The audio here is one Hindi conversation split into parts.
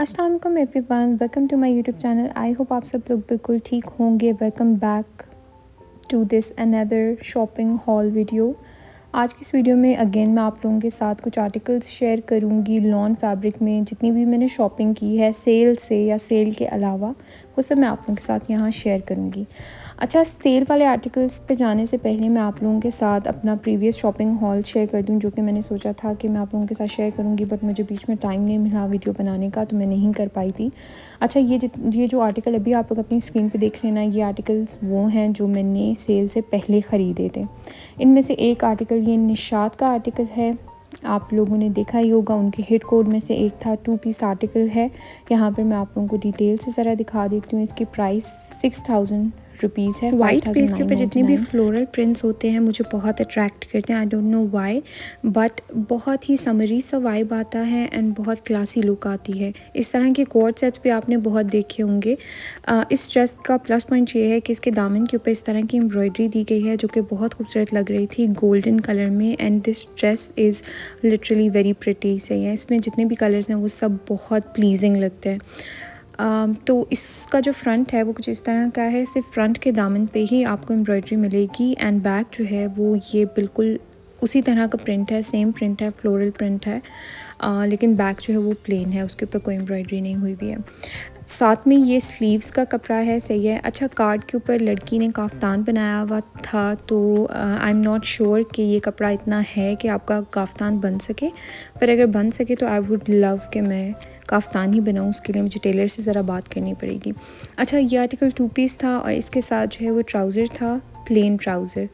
अस्सलाम वालेकुम everyone, welcome to my YouTube channel. I hope आप सब लोग बिल्कुल ठीक होंगे। Welcome back to this another shopping haul video. आज की इस वीडियो में अगेन मैं आप लोगों के साथ कुछ आर्टिकल्स शेयर करूंगी लॉन फैब्रिक में। जितनी भी मैंने शॉपिंग की है सेल से या सेल के अलावा, वो सब मैं आप लोगों के साथ यहाँ शेयर करूंगी। अच्छा, सेल वाले आर्टिकल्स पे जाने से पहले मैं आप लोगों के साथ अपना प्रीवियस शॉपिंग हॉल शेयर कर दूं, जो कि मैंने सोचा था कि मैं आप लोगों के साथ शेयर करूंगी, बट मुझे बीच में टाइम नहीं मिला वीडियो बनाने का, तो मैं नहीं कर पाई थी। अच्छा, ये जो आर्टिकल अभी आप लोग अपनी स्क्रीन पे देख रहे हैं ना, ये आर्टिकल्स वो हैं जो मैंने सेल से पहले ख़रीदे थे। इनमें से एक आर्टिकल ये निशात का आर्टिकल है, आप लोगों ने देखा ही होगा। उनके हिट कोड में से एक था, 2 पीस आर्टिकल है। यहाँ पर मैं आप लोगों को डिटेल से ज़रा दिखा देती हूँ। इसकी प्राइस 6000 रुपीज़ है। वाइट बेस के ऊपर जितने भी फ्लोरल प्रिंट्स होते हैं मुझे बहुत अट्रैक्ट करते हैं। I don't know why, but बहुत ही समरी सा वाइब आता है एंड बहुत क्लासी लुक आती है। इस तरह के कोट सेट्स भी आपने बहुत देखे होंगे। इस ड्रेस का प्लस पॉइंट ये है कि इसके दामन के ऊपर इस तरह की एम्ब्रॉयडरी दी गई है, जो कि बहुत खूबसूरत लग रही थी गोल्डन कलर में। And this dress is literally very pretty. सही है, इसमें जितने भी कलर्स हैं वो सब बहुत प्लीजिंग लगते हैं। तो इसका जो फ्रंट है वो कुछ इस तरह का है। सिर्फ फ्रंट के दामन पे ही आपको एम्ब्रॉयडरी मिलेगी एंड बैक जो है वो ये बिल्कुल उसी तरह का प्रिंट है, सेम प्रिंट है, फ्लोरल प्रिंट है। लेकिन बैक जो है वो प्लेन है, उसके ऊपर कोई एम्ब्रॉयडरी नहीं हुई हुई है। साथ में ये स्लीव्स का कपड़ा है। सही है। अच्छा, कार्ड के ऊपर लड़की ने काफ्तान बनाया हुआ था, तो आई एम नॉट श्योर कि ये कपड़ा इतना है कि आपका काफ्तान बन सके, पर अगर बन सके तो आई वुड लव कि मैं काफ्तान ही बनाऊँ। उसके लिए मुझे टेलर से ज़रा बात करनी पड़ेगी। अच्छा, ये आर्टिकल 2 पीस था और इसके साथ जो है वो ट्राउज़र था, plane trouser.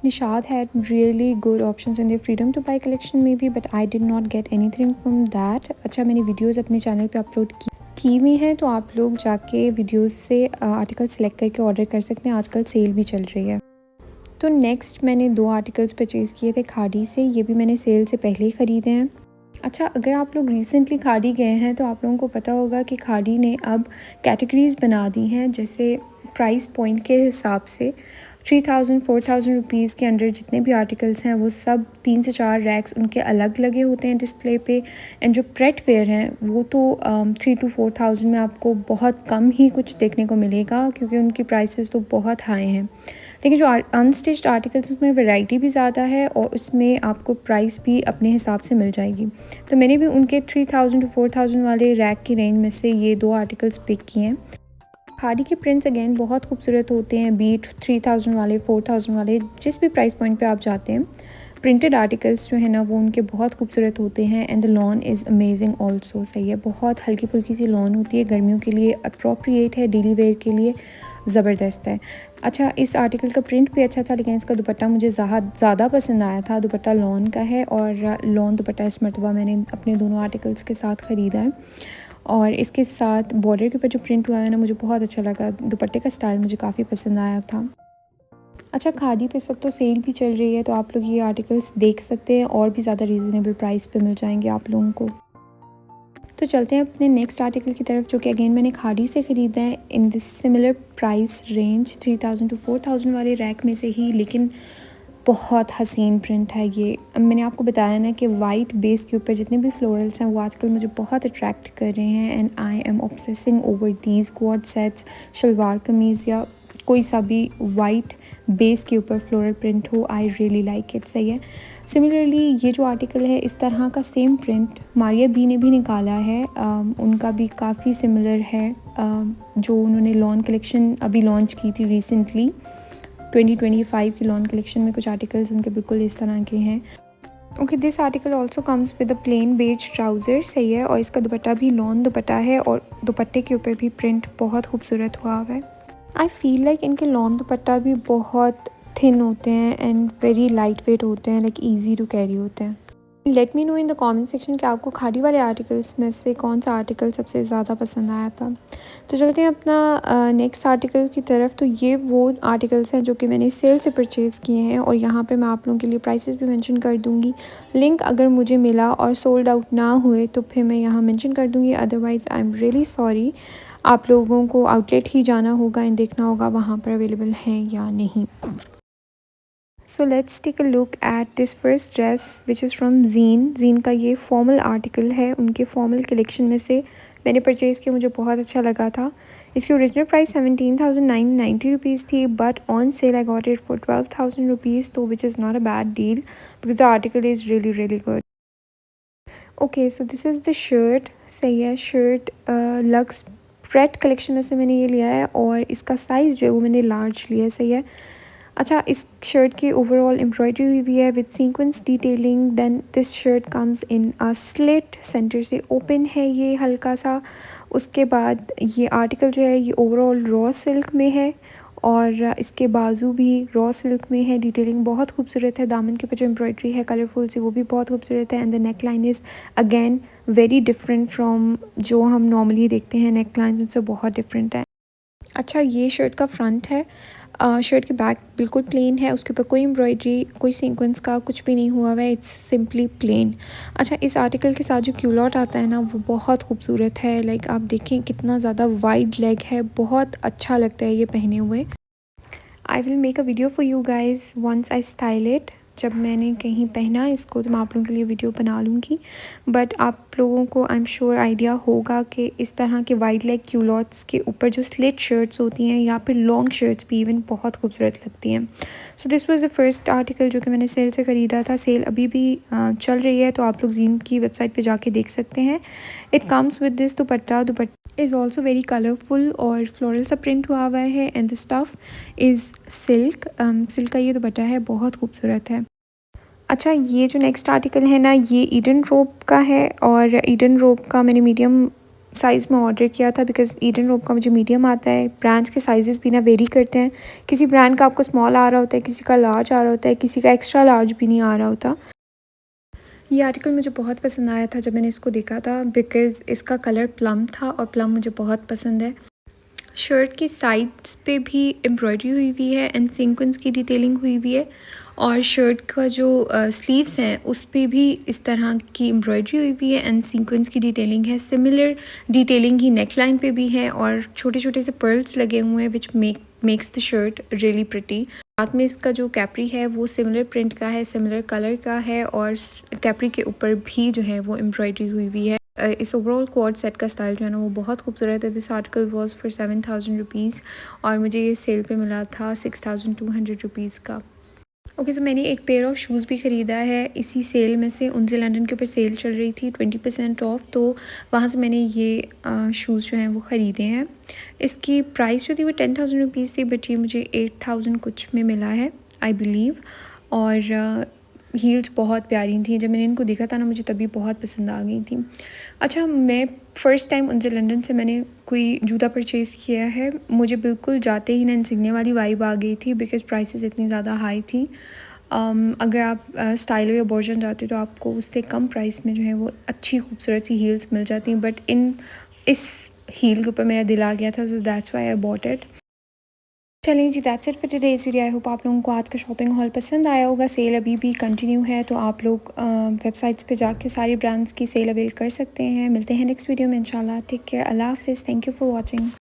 Nishad had really good options in their freedom to buy collection maybe, but I did not get anything from that. अच्छा, मैंने वीडियोस अपने चैनल पे अपलोड की हुई हैं, तो आप लोग जाके वीडियोस से आर्टिकल सेलेक्ट करके ऑर्डर कर सकते हैं। आजकल सेल भी चल रही है। तो नेक्स्ट मैंने 2 आर्टिकल्स परचेज़ किए थे खाड़ी से। ये भी मैंने सेल से पहले ही ख़रीदे हैं। अच्छा, अगर आप लोग रिसेंटली खाड़ी गए हैं तो आप लोगों को पता होगा कि खाड़ी ने अब कैटेगरीज़ बना दी हैं। जैसे प्राइस पॉइंट के हिसाब से 3000 4000 रुपीज़ के अंडर जितने भी आर्टिकल्स हैं वो सब 3 से 4 रैक्स उनके अलग लगे होते हैं डिस्प्ले पे। एंड जो प्रेट वेयर हैं वो तो 3 to 4000 में आपको बहुत कम ही कुछ देखने को मिलेगा, क्योंकि उनकी प्राइसेस तो बहुत हाई हैं। लेकिन जो अनस्टिच्ड आर्टिकल्स उसमें वैरायटी भी ज़्यादा है और उसमें आपको प्राइस भी अपने हिसाब से मिल जाएगी। तो मैंने भी उनके 3000 to 4000 वाले रैक की रेंज में से ये 2 आर्टिकल्स पिक किए हैं। खाड़ी के प्रिंट्स अगेन बहुत खूबसूरत होते हैं, बीट 3000 वाले 4000 वाले, जिस भी प्राइस पॉइंट पे आप जाते हैं। प्रिंटेड आर्टिकल्स जो है ना वो उनके बहुत खूबसूरत होते हैं। And the lion is amazing also. सही है, बहुत हल्की फुल्की सी लॉन होती है, गर्मियों के लिए अप्रोप्रिएट है, डेली वेयर के लिए ज़बरदस्त है। अच्छा, इस आर्टिकल का प्रिंट भी अच्छा था, लेकिन इसका दुपट्टा मुझे ज़्यादा पसंद आया था। दुपट्टा लॉन का है और लॉन दुपट्टा इस मरतबा मैंने अपने दोनों आर्टिकल्स के साथ ख़रीदा है। और इसके साथ बॉर्डर के ऊपर जो प्रिंट हुआ है ना मुझे बहुत अच्छा लगा। दुपट्टे का स्टाइल मुझे काफ़ी पसंद आया था। अच्छा, खादी पे इस वक्त तो सेल भी चल रही है, तो आप लोग ये आर्टिकल्स देख सकते हैं और भी ज़्यादा रीज़नेबल प्राइस पे मिल जाएंगे आप लोगों को। तो चलते हैं अपने नेक्स्ट आर्टिकल की तरफ, जो कि अगेन मैंने खादी से ख़रीदा है in this similar price range 3000 to 4000 वाले रैक में से ही। लेकिन बहुत हसीन प्रिंट है ये। मैंने आपको बताया ना कि वाइट बेस के ऊपर जितने भी फ्लोरल्स हैं वो आजकल मुझे बहुत अट्रैक्ट कर रहे हैं। And I am obsessing over these quad sets. Shalwar kameez या कोई सा भी वाइट बेस के ऊपर फ्लोरल प्रिंट हो, आई रियली लाइक इट। सही है। सिमिलरली ये जो आर्टिकल है इस तरह का सेम प्रिंट मारिया बी ने भी निकाला है। उनका भी काफ़ी सिमिलर है। जो उन्होंने लॉन कलेक्शन अभी लॉन्च की थी रिसेंटली 2025 की लॉन कलेक्शन में, कुछ आर्टिकल्स उनके बिल्कुल इस तरह के हैं। Okay, this article also comes with a plain beige trouser. सही है। और इसका दुपट्टा भी लॉन दुपट्टा है और दुपट्टे के ऊपर भी प्रिंट बहुत खूबसूरत हुआ है। आई फील लाइक इनके लॉन दुपट्टा भी बहुत थिन होते हैं एंड वेरी लाइट वेट होते हैं, लाइक ईजी टू कैरी होते हैं। Let me know in the comment section कि आपको खाड़ी वाले आर्टिकल्स में से कौन सा आर्टिकल सबसे ज़्यादा पसंद आया था। तो चलते हैं अपना नेक्स्ट आर्टिकल की तरफ। तो ये वो आर्टिकल्स हैं जो कि मैंने सेल से परचेज़ किए हैं और यहाँ पे मैं आप लोगों के लिए प्राइसेस भी मेंशन कर दूँगी। लिंक अगर मुझे मिला और सोल्ड आउट ना हुए तो फिर मैं यहाँ मेंशन कर दूँगी, otherwise I am really sorry. आप लोगों को आउटलेट ही जाना होगा एंड देखना होगा वहाँ पर अवेलेबल हैं या नहीं। So let's take a look at this first dress which is from जीन का ये फॉर्मल आर्टिकल है, उनके फॉर्मल कलेक्शन में से मैंने परचेज़ किया, मुझे बहुत अच्छा लगा था। इसकी ओरिजिनल प्राइस 17,990 रुपीज़ थी, but on sale I got it for 12,000 rupees, तो which is not a bad deal because the article is really really good. Okay, so this is the shirt. सही है, शर्ट लक्स प्रेट कलेक्शन में से मैंने ये लिया है और इसका साइज़ जो है वो मैंने लार्ज लिया है। सही है। अच्छा, इस शर्ट की ओवरऑल एम्ब्रॉयडरी हुई हुई है with sequence detailing. Then this shirt comes in a slit, centre से ओपन है ये हल्का सा। उसके बाद ये आर्टिकल जो है ये ओवरऑल रॉ सिल्क में है और इसके बाजू भी रॉ सिल्क में है। डिटेलिंग बहुत खूबसूरत है, दामन के ऊपर जो एम्ब्रॉयडरी है कलरफुल सी वो भी बहुत खूबसूरत है। And the neck line is again very different from जो हम नॉर्मली देखते हैं नेक लाइन, उनसे बहुत डिफरेंट है। अच्छा, ये शर्ट का फ्रंट है। शर्ट की बैक बिल्कुल प्लेन है, उसके ऊपर कोई एम्ब्रॉयडरी, कोई सीक्वेंस का कुछ भी नहीं हुआ हुआ है, इट्स सिंपली प्लेन। अच्छा, इस आर्टिकल के साथ जो क्यूलॉट आता है ना वो बहुत खूबसूरत है। लाइक आप देखें कितना ज़्यादा वाइड लेग है, बहुत अच्छा लगता है ये पहने हुए। I will make a video for you guys once I style it. जब मैंने कहीं पहना इसको तो मैं आप लोगों के लिए वीडियो बना लूँगी। बट आप लोगों को आई एम श्योर आइडिया होगा कि इस तरह के वाइड लेग क्यूलॉट्स के ऊपर जो स्लिट शर्ट्स होती हैं या फिर लॉन्ग शर्ट्स भी इवन बहुत खूबसूरत लगती हैं। So this was the first article जो कि मैंने सेल से ख़रीदा था। सेल अभी भी चल रही है, तो आप लोग जीन की वेबसाइट पे जाके देख सकते हैं। It comes with this dupatta is also very colourful और फ्लोरल सा प्रिंट हुआ हुआ है। And the stuff is silk. Silk का ये दुपट्टा है, बहुत खूबसूरत है। अच्छा, ये जो नेक्स्ट आर्टिकल है ना ये ईडन रोब का है और ईडन रोब का मैंने मीडियम साइज़ में ऑर्डर किया था बिकॉज़ ईडन रोब का मुझे मीडियम आता है। ब्रांड्स के साइज़ेस भी ना वेरी करते हैं, किसी ब्रांड का आपको स्मॉल आ रहा होता है, किसी का लार्ज आ रहा होता है, किसी का एक्स्ट्रा लार्ज भी नहीं आ रहा होता। ये आर्टिकल मुझे बहुत पसंद आया था जब मैंने इसको देखा था बिकॉज़ इसका कलर प्लम था और प्लम मुझे बहुत पसंद है। शर्ट की साइड्स पे भी एम्ब्रॉयडरी हुई हुई है एंड सीक्वेंस की डिटेलिंग हुई हुई है और शर्ट का जो स्लीव्स हैं उस पे भी इस तरह की एम्ब्रॉयडरी हुई हुई है एंड सीक्वेंस की डिटेलिंग है। सिमिलर डिटेलिंग ही नेक लाइन पे भी है और छोटे छोटे से पर्ल्स लगे हुए हैं which makes the shirt really pretty. साथ में इसका जो कैप्री है वो सिमिलर प्रिंट का है, सिमिलर कलर का है और कैप्री के ऊपर भी जो है वो एम्ब्रॉयडरी हुई हुई है। इस ओवरऑल क्वाड सेट का स्टाइल जो है ना वो बहुत खूबसूरत है। This article was for 7,000 rupees और मुझे ये सेल पे मिला था 6,200 रुपीज़ का। ओके, सो मैंने एक पेयर ऑफ शूज़ भी ख़रीदा है इसी सेल में से। उनसे लंदन के ऊपर सेल चल रही थी 20% ऑफ, तो वहाँ से मैंने ये शूज़ जो हैं वो ख़रीदे हैं। इसकी प्राइस जो थी वो 10,000 रुपीज़ थी, बट ये मुझे 8,000 कुछ में मिला है आई बिलीव। और हील्स बहुत प्यारी थी, जब मैंने इनको देखा था ना मुझे तभी बहुत पसंद आ गई थी। अच्छा, मैं फ़र्स्ट टाइम उनसे लंदन से मैंने कोई जूता परचेज़ किया है। मुझे बिल्कुल जाते ही ना इंसिग्निया वाली वाइब आ गई थी बिकॉज़ प्राइसेस इतनी ज़्यादा हाई थी। अगर आप स्टाइलो या बोर्जन जाते तो आपको उससे कम प्राइस में जो है वो अच्छी खूबसूरत सी हील्स मिल जाती हैं, बट इस हील के ऊपर मेरा दिल आ गया था, so that's why I bought it. चलिए जी, that's it for today's video. I hope आप लोगों को आज का शॉपिंग हॉल पसंद आया होगा। सेल अभी भी कंटिन्यू है, तो आप लोग वेबसाइट्स पे जाके सारी ब्रांड्स की सेल अवेल कर सकते हैं। मिलते हैं नेक्स्ट वीडियो में इंशाल्लाह। टेक केयर, अल्लाह हाफ़िज़, थैंक यू फॉर वॉचिंग।